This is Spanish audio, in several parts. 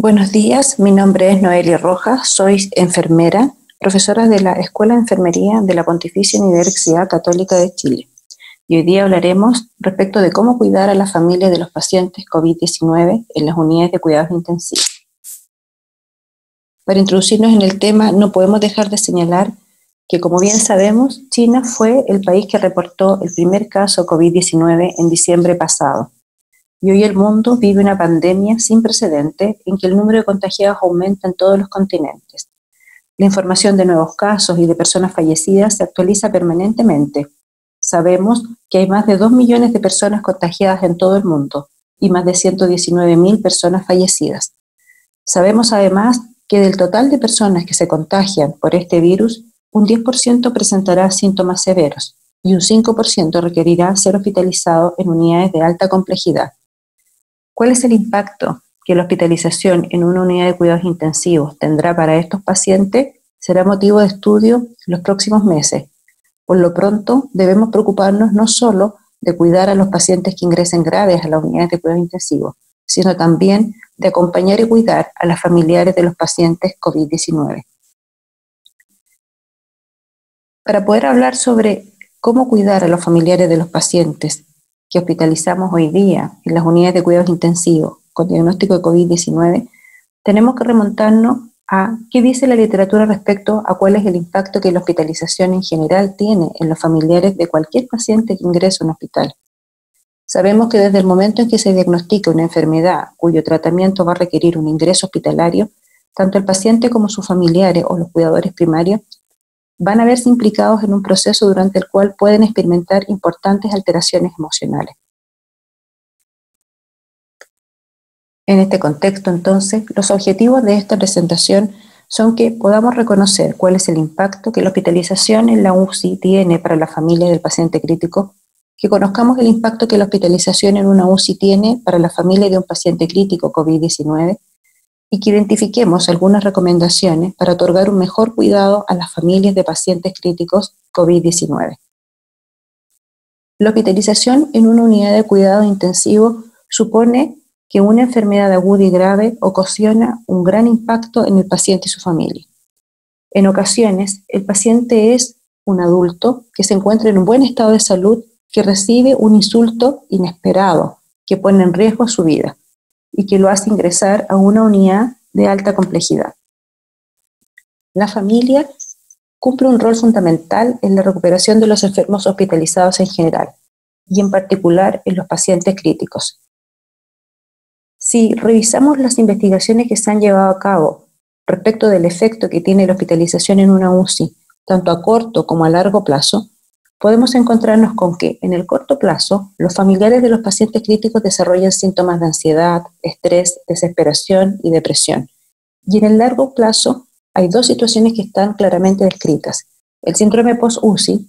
Buenos días, mi nombre es Noelia Rojas, soy enfermera, profesora de la Escuela de Enfermería de la Pontificia Universidad Católica de Chile. Y hoy día hablaremos respecto de cómo cuidar a la familia de los pacientes COVID-19 en las unidades de cuidados intensivos. Para introducirnos en el tema, no podemos dejar de señalar que, como bien sabemos, China fue el país que reportó el primer caso COVID-19 en diciembre pasado. Y hoy el mundo vive una pandemia sin precedente en que el número de contagiados aumenta en todos los continentes. La información de nuevos casos y de personas fallecidas se actualiza permanentemente. Sabemos que hay más de 2 millones de personas contagiadas en todo el mundo y más de 119.000 personas fallecidas. Sabemos además que del total de personas que se contagian por este virus, un 10% presentará síntomas severos y un 5% requerirá ser hospitalizado en unidades de alta complejidad. ¿Cuál es el impacto que la hospitalización en una unidad de cuidados intensivos tendrá para estos pacientes? Será motivo de estudio en los próximos meses. Por lo pronto, debemos preocuparnos no solo de cuidar a los pacientes que ingresen graves a las unidades de cuidados intensivos, sino también de acompañar y cuidar a las familiares de los pacientes COVID-19. Para poder hablar sobre cómo cuidar a los familiares de los pacientes que hospitalizamos hoy día en las unidades de cuidados intensivos con diagnóstico de COVID-19, tenemos que remontarnos a qué dice la literatura respecto a cuál es el impacto que la hospitalización en general tiene en los familiares de cualquier paciente que ingresa a un hospital. Sabemos que desde el momento en que se diagnostica una enfermedad cuyo tratamiento va a requerir un ingreso hospitalario, tanto el paciente como sus familiares o los cuidadores primarios van a verse implicados en un proceso durante el cual pueden experimentar importantes alteraciones emocionales. En este contexto, entonces, los objetivos de esta presentación son que podamos reconocer cuál es el impacto que la hospitalización en la UCI tiene para la familia del paciente crítico, que conozcamos el impacto que la hospitalización en una UCI tiene para la familia de un paciente crítico COVID-19, y que identifiquemos algunas recomendaciones para otorgar un mejor cuidado a las familias de pacientes críticos COVID-19. La hospitalización en una unidad de cuidado intensivo supone que una enfermedad aguda y grave ocasiona un gran impacto en el paciente y su familia. En ocasiones, el paciente es un adulto que se encuentra en un buen estado de salud, que recibe un insulto inesperado que pone en riesgo su vida y que lo hace ingresar a una unidad de alta complejidad. La familia cumple un rol fundamental en la recuperación de los enfermos hospitalizados en general, y en particular en los pacientes críticos. Si revisamos las investigaciones que se han llevado a cabo respecto del efecto que tiene la hospitalización en una UCI, tanto a corto como a largo plazo, podemos encontrarnos con que, en el corto plazo, los familiares de los pacientes críticos desarrollan síntomas de ansiedad, estrés, desesperación y depresión. Y en el largo plazo, hay dos situaciones que están claramente descritas. El síndrome post-UCI,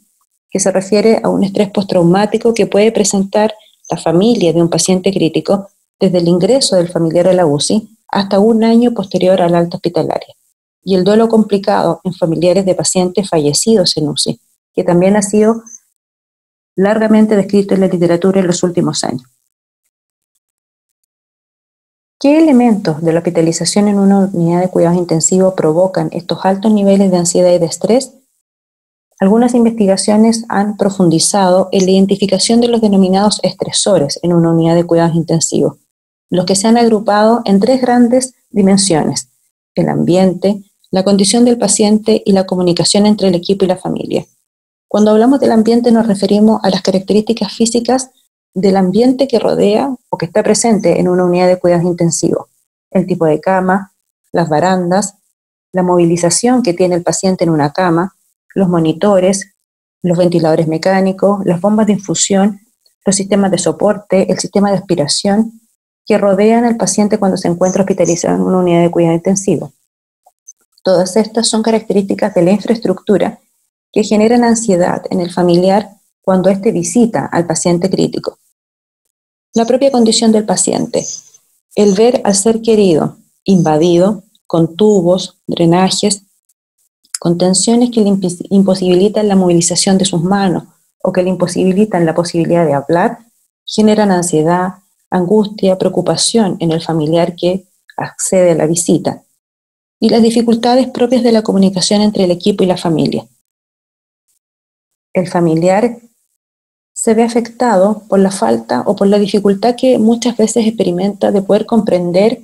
que se refiere a un estrés postraumático que puede presentar la familia de un paciente crítico desde el ingreso del familiar a la UCI hasta un año posterior a la alta hospitalaria. Y el duelo complicado en familiares de pacientes fallecidos en UCI, que también ha sido largamente descrito en la literatura en los últimos años. ¿Qué elementos de la hospitalización en una unidad de cuidados intensivos provocan estos altos niveles de ansiedad y de estrés? Algunas investigaciones han profundizado en la identificación de los denominados estresores en una unidad de cuidados intensivos, los que se han agrupado en tres grandes dimensiones: el ambiente, la condición del paciente y la comunicación entre el equipo y la familia. Cuando hablamos del ambiente nos referimos a las características físicas del ambiente que rodea o que está presente en una unidad de cuidados intensivos. El tipo de cama, las barandas, la movilización que tiene el paciente en una cama, los monitores, los ventiladores mecánicos, las bombas de infusión, los sistemas de soporte, el sistema de aspiración que rodean al paciente cuando se encuentra hospitalizado en una unidad de cuidado intensivo. Todas estas son características de la infraestructura que generan ansiedad en el familiar cuando éste visita al paciente crítico. La propia condición del paciente, el ver al ser querido invadido con tubos, drenajes, con tensiones que le imposibilitan la movilización de sus manos o que le imposibilitan la posibilidad de hablar, generan ansiedad, angustia, preocupación en el familiar que accede a la visita, y las dificultades propias de la comunicación entre el equipo y la familia. El familiar se ve afectado por la falta o por la dificultad que muchas veces experimenta de poder comprender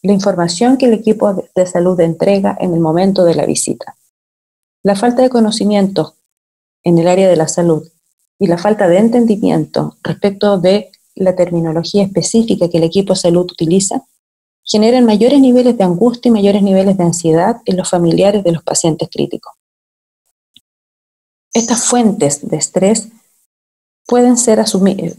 la información que el equipo de salud entrega en el momento de la visita. La falta de conocimiento en el área de la salud y la falta de entendimiento respecto de la terminología específica que el equipo de salud utiliza generan mayores niveles de angustia y mayores niveles de ansiedad en los familiares de los pacientes críticos. Estas fuentes de estrés pueden ser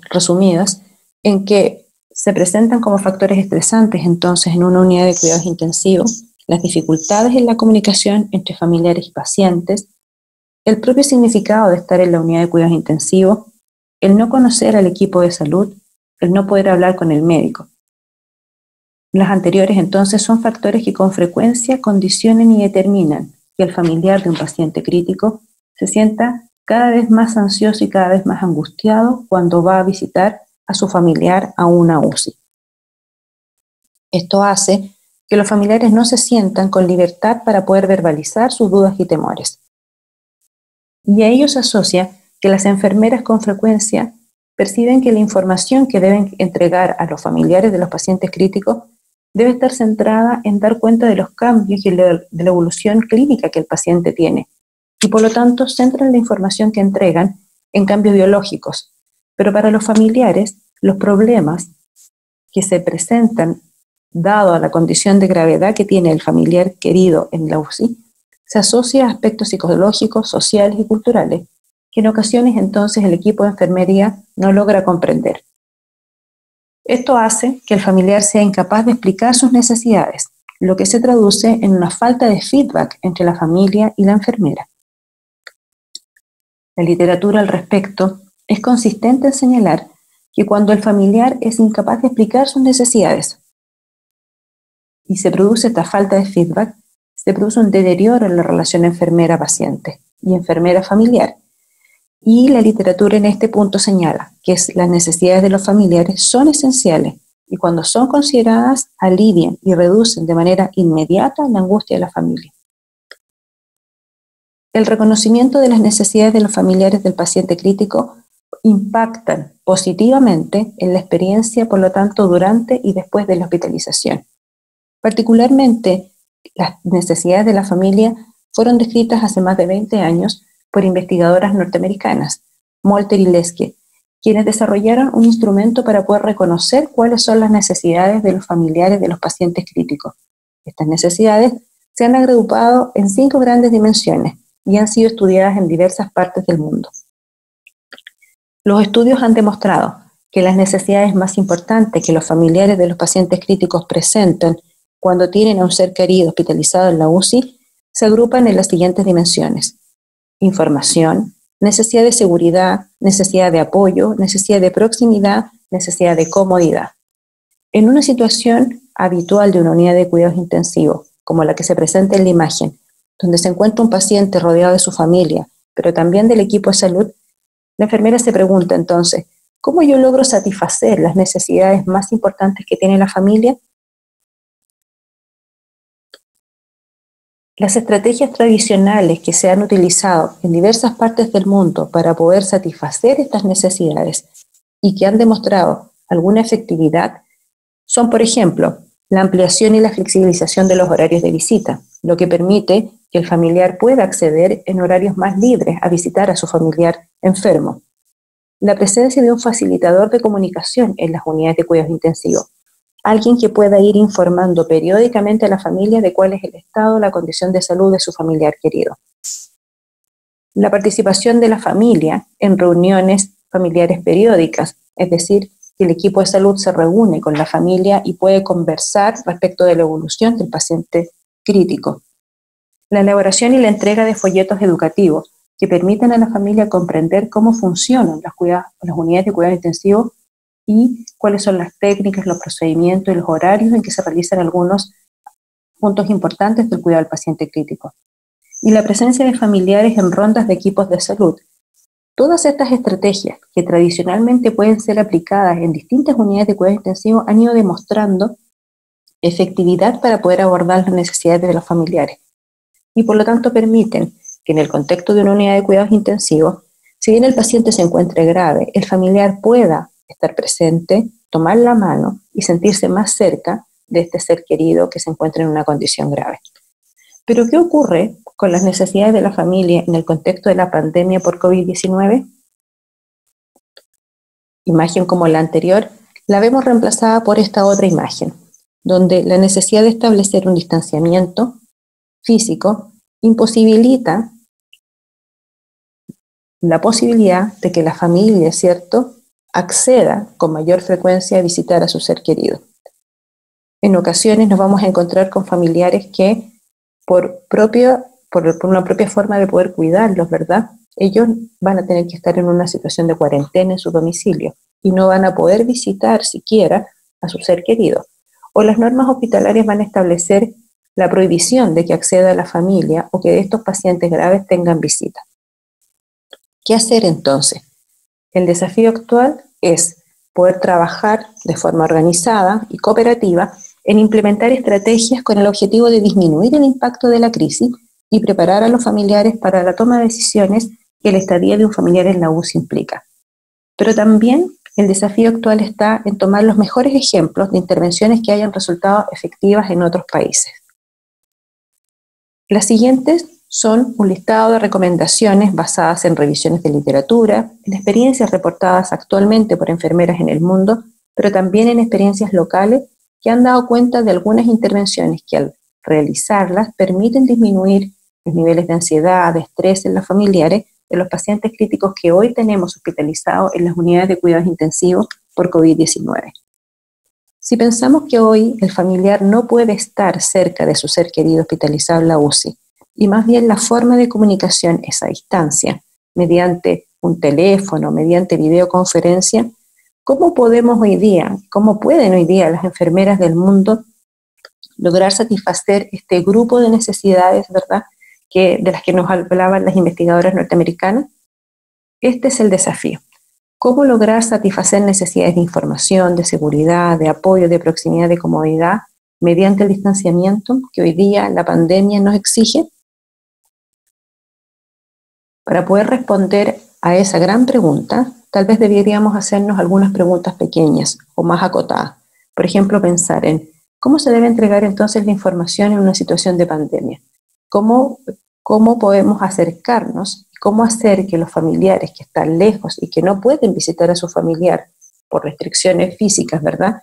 resumidas en que se presentan como factores estresantes entonces en una unidad de cuidados intensivos, las dificultades en la comunicación entre familiares y pacientes, el propio significado de estar en la unidad de cuidados intensivos, el no conocer al equipo de salud, el no poder hablar con el médico. Las anteriores entonces son factores que con frecuencia condicionan y determinan que el familiar de un paciente crítico se sienta cada vez más ansioso y cada vez más angustiado cuando va a visitar a su familiar a una UCI. Esto hace que los familiares no se sientan con libertad para poder verbalizar sus dudas y temores. Y a ello se asocia que las enfermeras con frecuencia perciben que la información que deben entregar a los familiares de los pacientes críticos debe estar centrada en dar cuenta de los cambios y de la evolución clínica que el paciente tiene, y por lo tanto centran la información que entregan en cambios biológicos. Pero para los familiares, los problemas que se presentan, dado a la condición de gravedad que tiene el familiar querido en la UCI, se asocia a aspectos psicológicos, sociales y culturales, que en ocasiones entonces el equipo de enfermería no logra comprender. Esto hace que el familiar sea incapaz de explicar sus necesidades, lo que se traduce en una falta de feedback entre la familia y la enfermera. La literatura al respecto es consistente en señalar que cuando el familiar es incapaz de explicar sus necesidades y se produce esta falta de feedback, se produce un deterioro en la relación enfermera-paciente y enfermera-familiar. Y la literatura en este punto señala que las necesidades de los familiares son esenciales y cuando son consideradas alivian y reducen de manera inmediata la angustia de la familia. El reconocimiento de las necesidades de los familiares del paciente crítico impactan positivamente en la experiencia, por lo tanto, durante y después de la hospitalización. Particularmente, las necesidades de la familia fueron descritas hace más de 20 años por investigadoras norteamericanas, Molter y Leske, quienes desarrollaron un instrumento para poder reconocer cuáles son las necesidades de los familiares de los pacientes críticos. Estas necesidades se han agrupado en 5 grandes dimensiones y han sido estudiadas en diversas partes del mundo. Los estudios han demostrado que las necesidades más importantes que los familiares de los pacientes críticos presentan cuando tienen a un ser querido hospitalizado en la UCI se agrupan en las siguientes dimensiones: información, necesidad de seguridad, necesidad de apoyo, necesidad de proximidad, necesidad de comodidad. En una situación habitual de una unidad de cuidados intensivos, como la que se presenta en la imagen, donde se encuentra un paciente rodeado de su familia, pero también del equipo de salud, la enfermera se pregunta entonces, ¿cómo yo logro satisfacer las necesidades más importantes que tiene la familia? Las estrategias tradicionales que se han utilizado en diversas partes del mundo para poder satisfacer estas necesidades y que han demostrado alguna efectividad son, por ejemplo, la ampliación y la flexibilización de los horarios de visita, lo que permite que el familiar pueda acceder en horarios más libres a visitar a su familiar enfermo. La presencia de un facilitador de comunicación en las unidades de cuidados intensivos, alguien que pueda ir informando periódicamente a la familia de cuál es el estado, la condición de salud de su familiar querido. La participación de la familia en reuniones familiares periódicas, es decir, que el equipo de salud se reúne con la familia y puede conversar respecto de la evolución del paciente crítico. La elaboración y la entrega de folletos educativos que permiten a la familia comprender cómo funcionan las unidades de cuidado intensivo y cuáles son las técnicas, los procedimientos y los horarios en que se realizan algunos puntos importantes del cuidado del paciente crítico. Y la presencia de familiares en rondas de equipos de salud. Todas estas estrategias que tradicionalmente pueden ser aplicadas en distintas unidades de cuidado intensivo han ido demostrando efectividad para poder abordar las necesidades de los familiares y por lo tanto permiten que en el contexto de una unidad de cuidados intensivos, si bien el paciente se encuentre grave, el familiar pueda estar presente, tomar la mano y sentirse más cerca de este ser querido que se encuentra en una condición grave. Pero ¿qué ocurre con las necesidades de la familia en el contexto de la pandemia por COVID-19? Imagen como la anterior, la vemos reemplazada por esta otra imagen, donde la necesidad de establecer un distanciamiento físico imposibilita la posibilidad de que la familia, ¿cierto?, acceda con mayor frecuencia a visitar a su ser querido. En ocasiones nos vamos a encontrar con familiares que por una propia forma de poder cuidarlos, ¿verdad?, ellos van a tener que estar en una situación de cuarentena en su domicilio y no van a poder visitar siquiera a su ser querido. O las normas hospitalarias van a establecer la prohibición de que acceda a la familia o que estos pacientes graves tengan visita. ¿Qué hacer entonces? El desafío actual es poder trabajar de forma organizada y cooperativa en implementar estrategias con el objetivo de disminuir el impacto de la crisis y preparar a los familiares para la toma de decisiones que la estadía de un familiar en la UCI implica. Pero también el desafío actual está en tomar los mejores ejemplos de intervenciones que hayan resultado efectivas en otros países. Las siguientes son un listado de recomendaciones basadas en revisiones de literatura, en experiencias reportadas actualmente por enfermeras en el mundo, pero también en experiencias locales que han dado cuenta de algunas intervenciones que al realizarlas permiten disminuir los niveles de ansiedad, de estrés en los familiares de los pacientes críticos que hoy tenemos hospitalizados en las unidades de cuidados intensivos por COVID-19. Si pensamos que hoy el familiar no puede estar cerca de su ser querido hospitalizado en la UCI, y más bien la forma de comunicación es a distancia, mediante un teléfono, mediante videoconferencia, ¿cómo podemos hoy día, cómo pueden hoy día las enfermeras del mundo lograr satisfacer este grupo de necesidades, ¿verdad?, de las que nos hablaban las investigadoras norteamericanas? Este es el desafío. ¿Cómo lograr satisfacer necesidades de información, de seguridad, de apoyo, de proximidad, de comodidad, mediante el distanciamiento que hoy día la pandemia nos exige? Para poder responder a esa gran pregunta, tal vez deberíamos hacernos algunas preguntas pequeñas o más acotadas. Por ejemplo, pensar en ¿cómo se debe entregar entonces la información en una situación de pandemia? ¿Cómo podemos acercarnos? ¿Cómo hacer que los familiares que están lejos y que no pueden visitar a su familiar por restricciones físicas, ¿verdad?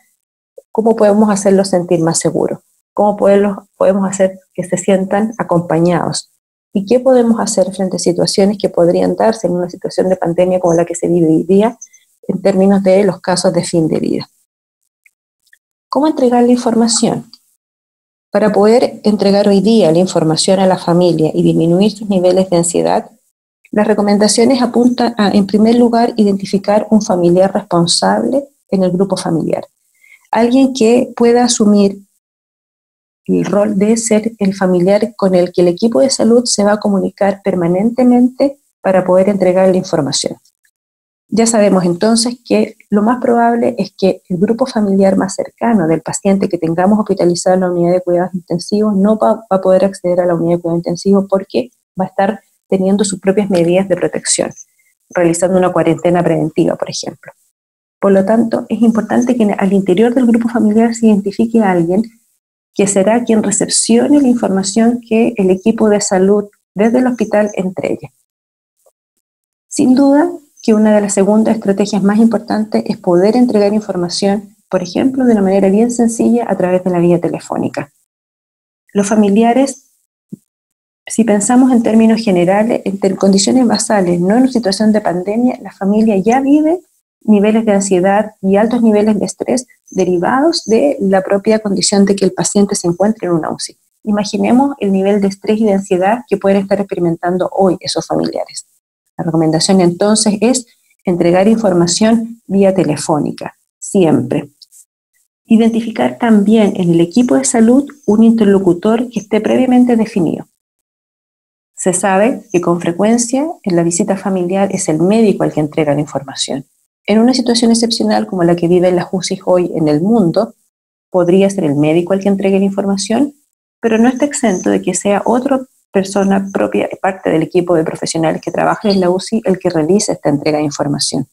¿Cómo podemos hacerlos sentir más seguros? ¿Cómo podemos hacer que se sientan acompañados? ¿Y qué podemos hacer frente a situaciones que podrían darse en una situación de pandemia como la que se vive hoy día en términos de los casos de fin de vida? ¿Cómo entregar la información? Para poder entregar hoy día la información a la familia y disminuir sus niveles de ansiedad, las recomendaciones apuntan a, en primer lugar, identificar un familiar responsable en el grupo familiar. Alguien que pueda asumir el rol de ser el familiar con el que el equipo de salud se va a comunicar permanentemente para poder entregar la información. Ya sabemos entonces que lo más probable es que el grupo familiar más cercano del paciente que tengamos hospitalizado en la unidad de cuidados intensivos no va a poder acceder a la unidad de cuidados intensivos porque va a estar teniendo sus propias medidas de protección, realizando una cuarentena preventiva, por ejemplo. Por lo tanto, es importante que al interior del grupo familiar se identifique a alguien que será quien recepcione la información que el equipo de salud desde el hospital entregue. Sin duda que una de las segundas estrategias más importantes es poder entregar información, por ejemplo, de una manera bien sencilla a través de la vía telefónica. Los familiares, si pensamos en términos generales, en condiciones basales, no en una situación de pandemia, la familia ya vive niveles de ansiedad y altos niveles de estrés derivados de la propia condición de que el paciente se encuentre en una UCI. Imaginemos el nivel de estrés y de ansiedad que pueden estar experimentando hoy esos familiares. La recomendación entonces es entregar información vía telefónica, siempre. Identificar también en el equipo de salud un interlocutor que esté previamente definido. Se sabe que con frecuencia en la visita familiar es el médico el que entrega la información. En una situación excepcional como la que viven las UCI hoy en el mundo, podría ser el médico el que entregue la información, pero no está exento de que sea otra persona propia, parte del equipo de profesionales que trabajan en la UCI, el que realice esta entrega de información.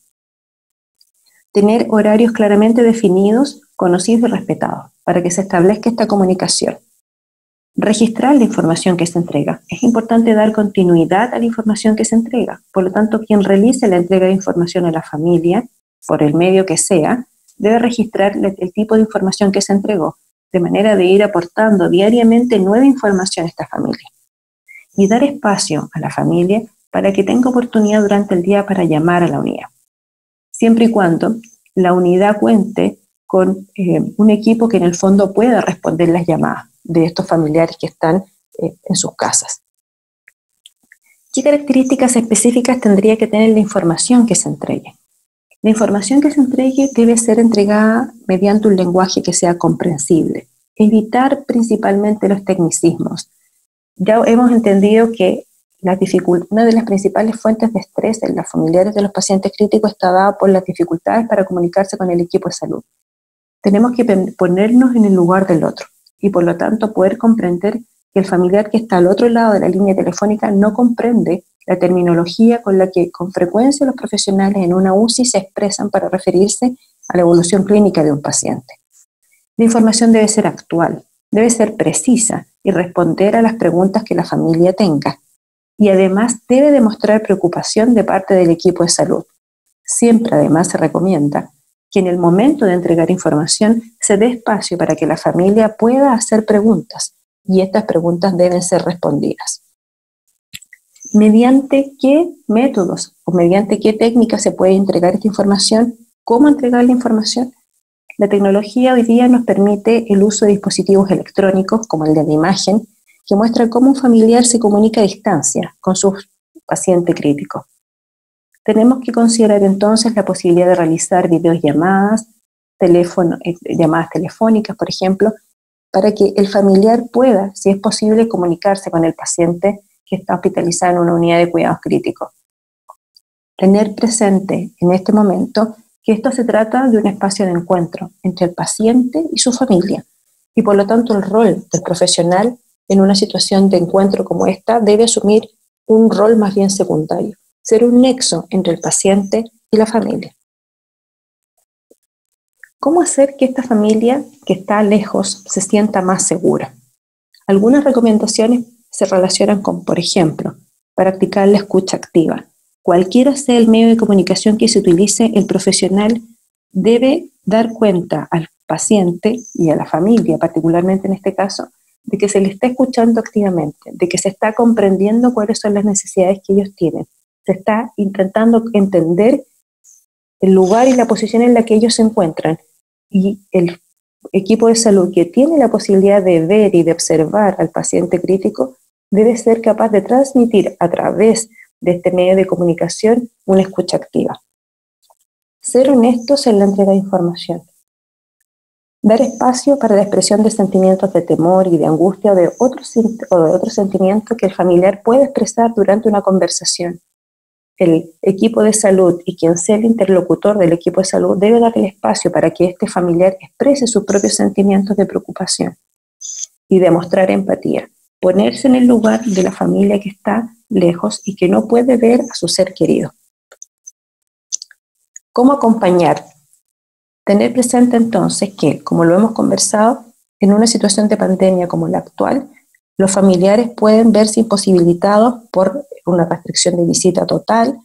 Tener horarios claramente definidos, conocidos y respetados, para que se establezca esta comunicación. Registrar la información que se entrega. Es importante dar continuidad a la información que se entrega. Por lo tanto, quien realice la entrega de información a la familia, por el medio que sea, debe registrar el tipo de información que se entregó, de manera de ir aportando diariamente nueva información a esta familia. Y dar espacio a la familia para que tenga oportunidad durante el día para llamar a la unidad, siempre y cuando la unidad cuente con un equipo que en el fondo pueda responder las llamadas de estos familiares que están en sus casas. ¿Qué características específicas tendría que tener la información que se entregue? La información que se entregue debe ser entregada mediante un lenguaje que sea comprensible. Evitar principalmente los tecnicismos. Ya hemos entendido que una de las principales fuentes de estrés en los familiares de los pacientes críticos está dada por las dificultades para comunicarse con el equipo de salud. Tenemos que ponernos en el lugar del otro y por lo tanto poder comprender que el familiar que está al otro lado de la línea telefónica no comprende la terminología con la que con frecuencia los profesionales en una UCI se expresan para referirse a la evolución clínica de un paciente. La información debe ser actual, debe ser precisa y responder a las preguntas que la familia tenga. Y además debe demostrar preocupación de parte del equipo de salud. Siempre además se recomienda que en el momento de entregar información se dé espacio para que la familia pueda hacer preguntas y estas preguntas deben ser respondidas. ¿Mediante qué métodos o mediante qué técnicas se puede entregar esta información? ¿Cómo entregar la información? La tecnología hoy día nos permite el uso de dispositivos electrónicos como el de la imagen, que muestra cómo un familiar se comunica a distancia con su paciente crítico. Tenemos que considerar entonces la posibilidad de realizar videollamadas, llamadas telefónicas, por ejemplo, para que el familiar pueda, si es posible, comunicarse con el paciente que está hospitalizado en una unidad de cuidados críticos. Tener presente en este momento que esto se trata de un espacio de encuentro entre el paciente y su familia, y por lo tanto el rol del profesional en una situación de encuentro como esta debe asumir un rol más bien secundario, ser un nexo entre el paciente y la familia. ¿Cómo hacer que esta familia que está lejos se sienta más segura? Algunas recomendaciones se relacionan con, por ejemplo, practicar la escucha activa. Cualquiera sea el medio de comunicación que se utilice, el profesional debe dar cuenta al paciente y a la familia, particularmente en este caso, de que se le está escuchando activamente, de que se está comprendiendo cuáles son las necesidades que ellos tienen, se está intentando entender el lugar y la posición en la que ellos se encuentran, y el equipo de salud que tiene la posibilidad de ver y de observar al paciente crítico debe ser capaz de transmitir a través de este medio de comunicación una escucha activa. Ser honestos en la entrega de información. Dar espacio para la expresión de sentimientos de temor y de angustia o de otros sentimientos que el familiar puede expresar durante una conversación. El equipo de salud y quien sea el interlocutor del equipo de salud debe dar el espacio para que este familiar exprese sus propios sentimientos de preocupación y demostrar empatía. Ponerse en el lugar de la familia que está lejos y que no puede ver a su ser querido. ¿Cómo acompañar? Tener presente entonces que, como lo hemos conversado, en una situación de pandemia como la actual, los familiares pueden verse imposibilitados por una restricción de visita total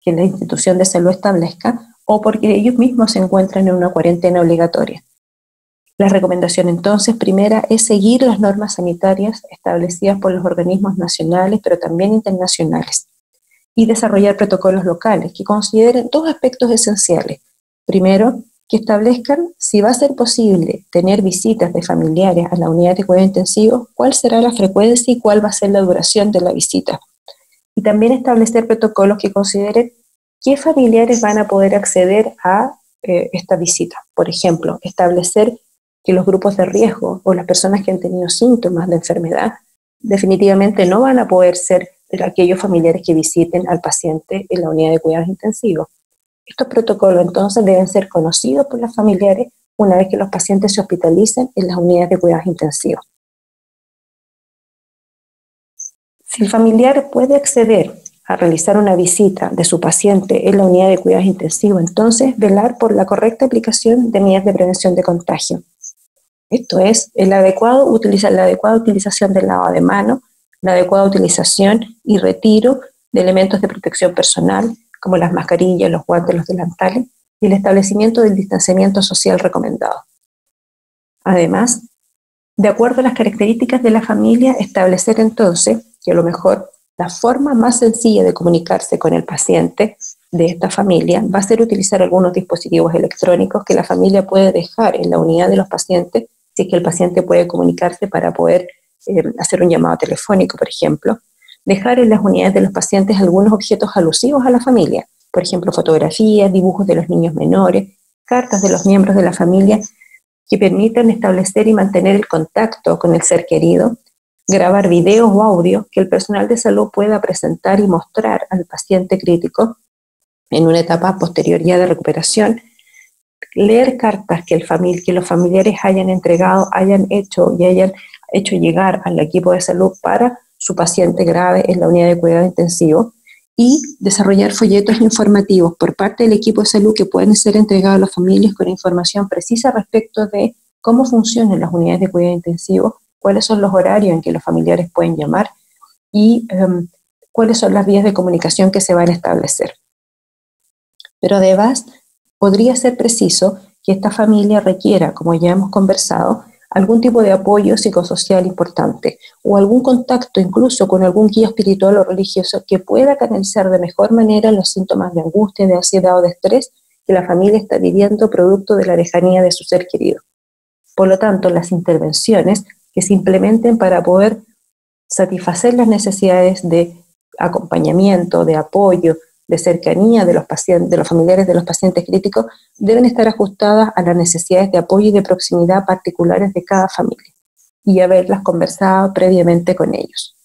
que la institución de salud establezca o porque ellos mismos se encuentran en una cuarentena obligatoria. La recomendación entonces primera es seguir las normas sanitarias establecidas por los organismos nacionales pero también internacionales y desarrollar protocolos locales que consideren dos aspectos esenciales. Primero, que establezcan si va a ser posible tener visitas de familiares a la unidad de cuidados intensivos, cuál será la frecuencia y cuál va a ser la duración de la visita. Y también establecer protocolos que consideren qué familiares van a poder acceder a esta visita. Por ejemplo, establecer que los grupos de riesgo o las personas que han tenido síntomas de enfermedad definitivamente no van a poder ser aquellos familiares que visiten al paciente en la unidad de cuidados intensivos. Estos protocolos entonces deben ser conocidos por los familiares una vez que los pacientes se hospitalicen en las unidades de cuidados intensivos. Si el familiar puede acceder a realizar una visita de su paciente en la unidad de cuidados intensivos, entonces velar por la correcta aplicación de medidas de prevención de contagio. Esto es, la adecuada utilización del lavado de manos, la adecuada utilización y retiro de elementos de protección personal, como las mascarillas, los guantes, los delantales, y el establecimiento del distanciamiento social recomendado. Además, de acuerdo a las características de la familia, establecer entonces que a lo mejor la forma más sencilla de comunicarse con el paciente de esta familia va a ser utilizar algunos dispositivos electrónicos que la familia puede dejar en la unidad de los pacientes, si es que el paciente puede comunicarse para poder hacer un llamado telefónico, por ejemplo. Dejar en las unidades de los pacientes algunos objetos alusivos a la familia, por ejemplo, fotografías, dibujos de los niños menores, cartas de los miembros de la familia que permitan establecer y mantener el contacto con el ser querido, grabar videos o audios que el personal de salud pueda presentar y mostrar al paciente crítico en una etapa posterior ya de recuperación, leer cartas que los familiares hayan entregado, hayan hecho llegar al equipo de salud para su paciente grave en la unidad de cuidado intensivo, y desarrollar folletos informativos por parte del equipo de salud que pueden ser entregados a las familias con información precisa respecto de cómo funcionan las unidades de cuidado intensivo, cuáles son los horarios en que los familiares pueden llamar y cuáles son las vías de comunicación que se van a establecer. Pero además, podría ser preciso que esta familia requiera, como ya hemos conversado, algún tipo de apoyo psicosocial importante o algún contacto incluso con algún guía espiritual o religioso que pueda canalizar de mejor manera los síntomas de angustia, de ansiedad o de estrés que la familia está viviendo producto de la lejanía de su ser querido. Por lo tanto, las intervenciones que se implementen para poder satisfacer las necesidades de acompañamiento, de apoyo, de cercanía de los familiares de los pacientes críticos deben estar ajustadas a las necesidades de apoyo y de proximidad particulares de cada familia y haberlas conversado previamente con ellos.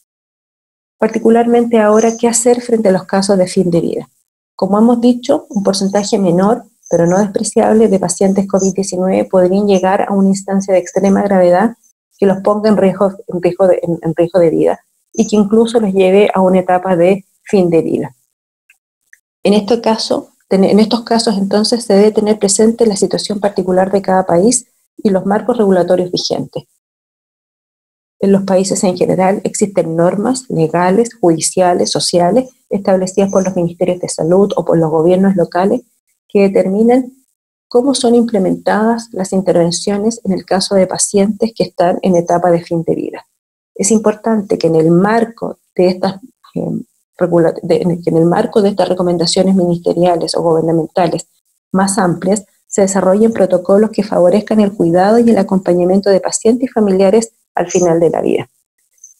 Particularmente ahora, ¿qué hacer frente a los casos de fin de vida? Como hemos dicho, un porcentaje menor, pero no despreciable, de pacientes COVID-19 podrían llegar a una instancia de extrema gravedad que los ponga en riesgo de vida y que incluso los lleve a una etapa de fin de vida. En estos casos, entonces, se debe tener presente la situación particular de cada país y los marcos regulatorios vigentes. En los países en general existen normas legales, judiciales, sociales, establecidas por los ministerios de salud o por los gobiernos locales que determinan cómo son implementadas las intervenciones en el caso de pacientes que están en etapa de fin de vida. Es importante que en el marco de estas recomendaciones ministeriales o gubernamentales más amplias, se desarrollen protocolos que favorezcan el cuidado y el acompañamiento de pacientes y familiares al final de la vida,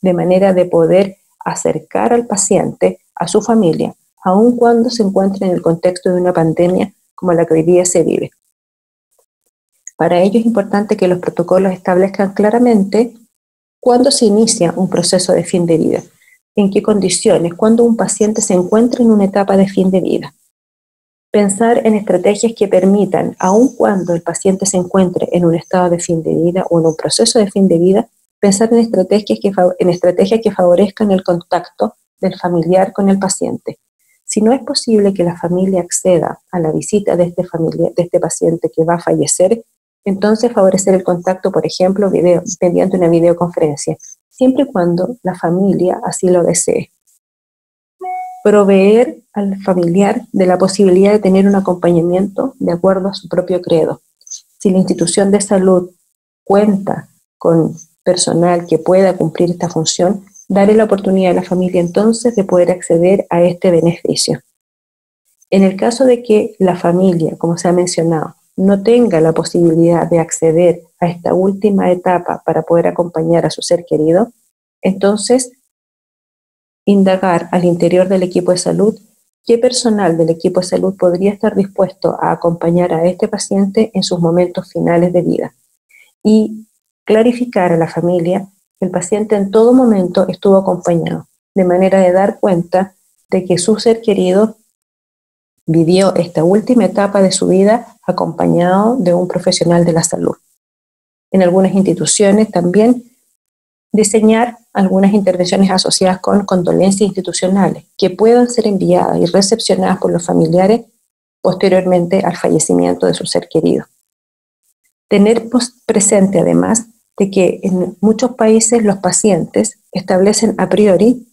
de manera de poder acercar al paciente a su familia, aun cuando se encuentre en el contexto de una pandemia como la que hoy día se vive. Para ello es importante que los protocolos establezcan claramente cuándo se inicia un proceso de fin de vida, en qué condiciones, cuando un paciente se encuentra en una etapa de fin de vida. Pensar en estrategias que permitan, aun cuando el paciente se encuentre en un estado de fin de vida o en un proceso de fin de vida, pensar en estrategias que favorezcan el contacto del familiar con el paciente. Si no es posible que la familia acceda a la visita de este paciente que va a fallecer, entonces favorecer el contacto, por ejemplo, mediante una videoconferencia, siempre y cuando la familia así lo desee. Proveer al familiar de la posibilidad de tener un acompañamiento de acuerdo a su propio credo. Si la institución de salud cuenta con personal que pueda cumplir esta función, darle la oportunidad a la familia entonces de poder acceder a este beneficio. En el caso de que la familia, como se ha mencionado, no tenga la posibilidad de acceder a esta última etapa para poder acompañar a su ser querido, entonces indagar al interior del equipo de salud qué personal del equipo de salud podría estar dispuesto a acompañar a este paciente en sus momentos finales de vida y clarificar a la familia que el paciente en todo momento estuvo acompañado, de manera de dar cuenta de que su ser querido vivió esta última etapa de su vida acompañado de un profesional de la salud. En algunas instituciones también diseñar algunas intervenciones asociadas con condolencias institucionales que puedan ser enviadas y recepcionadas por los familiares posteriormente al fallecimiento de su ser querido. Tener presente además de que en muchos países los pacientes establecen a priori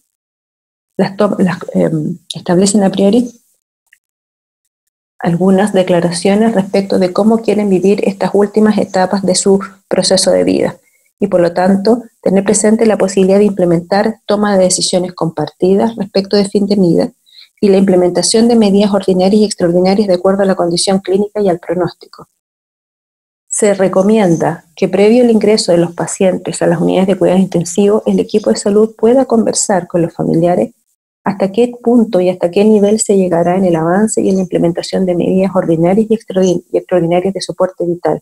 algunas declaraciones respecto de cómo quieren vivir estas últimas etapas de su proceso de vida y por lo tanto tener presente la posibilidad de implementar toma de decisiones compartidas respecto de fin de vida y la implementación de medidas ordinarias y extraordinarias de acuerdo a la condición clínica y al pronóstico. Se recomienda que previo al ingreso de los pacientes a las unidades de cuidados intensivos, el equipo de salud pueda conversar con los familiares hasta qué punto y hasta qué nivel se llegará en el avance y en la implementación de medidas ordinarias y extraordinarias de soporte vital,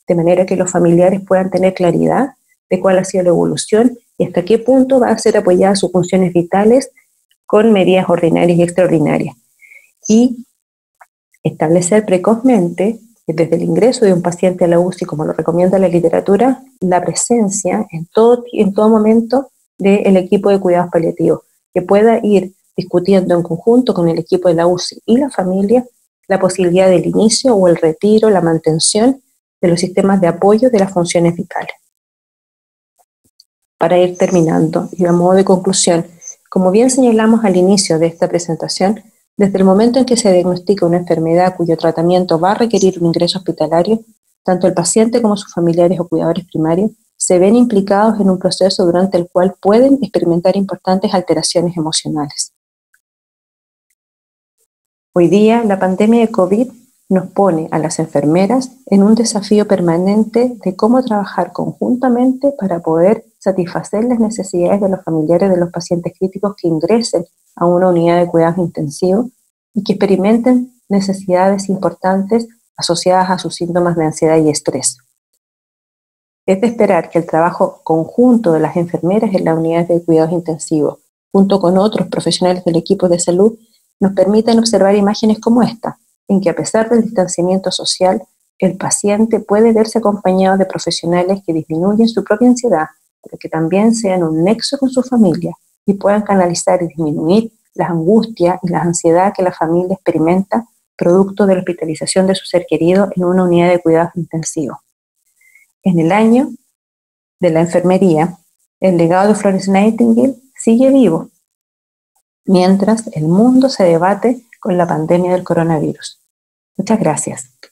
de manera que los familiares puedan tener claridad de cuál ha sido la evolución y hasta qué punto va a ser apoyadas sus funciones vitales con medidas ordinarias y extraordinarias. Y establecer precozmente, desde el ingreso de un paciente a la UCI, como lo recomienda la literatura, la presencia en todo momento del equipo de cuidados paliativos, que pueda ir discutiendo en conjunto con el equipo de la UCI y la familia la posibilidad del inicio o el retiro, la mantención de los sistemas de apoyo de las funciones vitales. Para ir terminando, y a modo de conclusión, como bien señalamos al inicio de esta presentación, desde el momento en que se diagnostica una enfermedad cuyo tratamiento va a requerir un ingreso hospitalario, tanto el paciente como sus familiares o cuidadores primarios se ven implicados en un proceso durante el cual pueden experimentar importantes alteraciones emocionales. Hoy día, la pandemia de COVID nos pone a las enfermeras en un desafío permanente de cómo trabajar conjuntamente para poder satisfacer las necesidades de los familiares de los pacientes críticos que ingresen a una unidad de cuidados intensivos y que experimenten necesidades importantes asociadas a sus síntomas de ansiedad y estrés. Es de esperar que el trabajo conjunto de las enfermeras en las unidades de cuidados intensivos, junto con otros profesionales del equipo de salud, nos permitan observar imágenes como esta, en que a pesar del distanciamiento social, el paciente puede verse acompañado de profesionales que disminuyen su propia ansiedad, pero que también sean un nexo con su familia y puedan canalizar y disminuir las angustias y la ansiedad que la familia experimenta producto de la hospitalización de su ser querido en una unidad de cuidados intensivos. En el año de la enfermería, el legado de Florence Nightingale sigue vivo, mientras el mundo se debate con la pandemia del coronavirus. Muchas gracias.